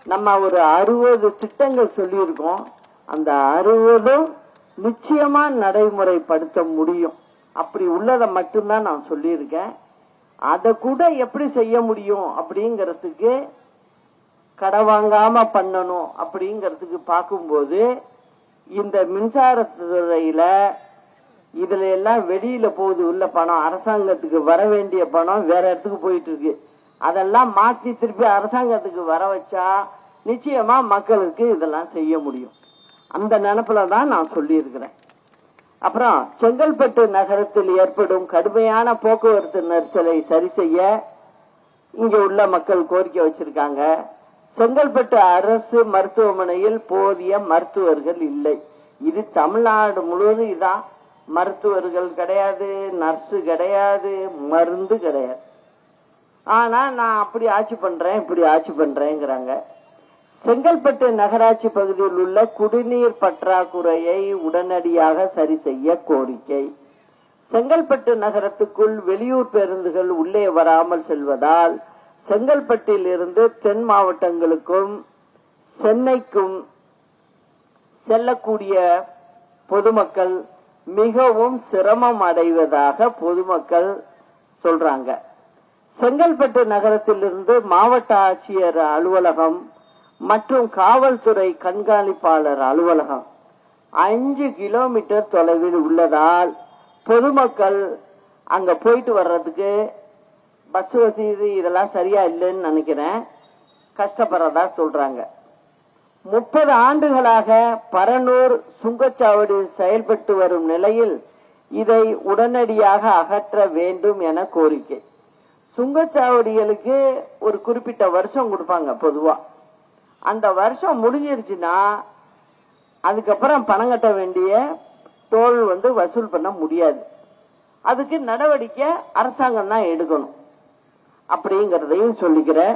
நம்ம ஒரு 60 திட்டங்கள் சொல்லியிருக்கோம். அந்த 60ம் நிச்சயமா நடைமுறைப்படுத்த முடியும். அப்படி உள்ளதை மட்டும்தான் நான் சொல்லியிருக்கேன். அதை கூட எப்படி செய்ய முடியும் அப்படிங்கறதுக்கு, கடை வாங்காம பண்ணணும் அப்படிங்கறதுக்கு பார்க்கும்போது, இந்த மின்சாரத்துறையில இதுல எல்லாம் வெளியில போகுது உள்ள பணம், அரசாங்கத்துக்கு வர வேண்டிய பணம் வேற இடத்துக்கு போயிட்டு இருக்கு. அதெல்லாம் மாத்தி திருப்பி அரசாங்கத்துக்கு வர வச்சா நிச்சயமா மக்களுக்கு இதெல்லாம் செய்ய முடியும். அந்த நினைப்புல தான் நான் சொல்லி இருக்கிறேன். அப்புறம் செங்கல்பட்டு நகரத்தில் ஏற்படும் கடுமையான போக்குவரத்து நெரிசலை சரி செய்ய இங்க உள்ள மக்கள் கோரிக்கை வச்சிருக்காங்க. செங்கல்பட்டு அரசு மருத்துவமனையில் போதிய மருத்துவர்கள் இல்லை. இது தமிழ்நாடு முழுவதும் இதான். மருத்துவர்கள் கிடையாது, நர்ஸு கிடையாது, மருந்து கிடையாது. ஆனா நான் அப்படி ஆட்சி பண்றேன், இப்படி ஆட்சி பண்றேங்கிறாங்க. செங்கல்பட்டு நகராட்சி பகுதியில் உள்ள குடிநீர் பற்றாக்குறையை உடனடியாக சரி செய்ய கோரிக்கை. செங்கல்பட்டு நகரத்துக்குள் வெளியூர் பேருந்துகள் உள்ளே வராமல் செல்வதால் செங்கல்பட்டில் இருந்து தென் மாவட்டங்களுக்கும் சென்னைக்கும் செல்லக்கூடிய பொதுமக்கள் மிகவும் சிரமம் அடைவதாக பொதுமக்கள் சொல்றாங்க. செங்கல்பட்டு நகரத்திலிருந்து மாவட்ட ஆட்சியர் அலுவலகம் மற்றும் காவல்துறை கண்காணிப்பாளர் அலுவலகம் 5 கிலோமீட்டர் தொலைவில் உள்ளதால் பொதுமக்கள் அங்க போயிட்டு வர்றதுக்கு பஸ் வசதி இதெல்லாம் சரியா இல்லைன்னு நினைக்கிறேன், கஷ்டப்படுறதா சொல்றாங்க. 30 ஆண்டுகளாக பரனூர் சுங்கச்சாவடி செயல்பட்டு வரும் நிலையில் இதை உடனடியாக அகற்ற வேண்டும் என கோரிக்கை. சுங்கச்சாவடிகளுக்கு ஒரு குறிப்பிட்ட வருஷம் கொடுப்பாங்க பொதுவா. அந்த வருஷம் முடிஞ்சிருச்சுன்னா அதுக்கப்புறம் பணம் கட்ட வேண்டிய டோல் வசூல் பண்ண முடியாது. அதுக்கு நடவடிக்கை அரசாங்கம் தான் எடுக்கணும் அப்படிங்கறதையும் சொல்லிக்கிறேன்.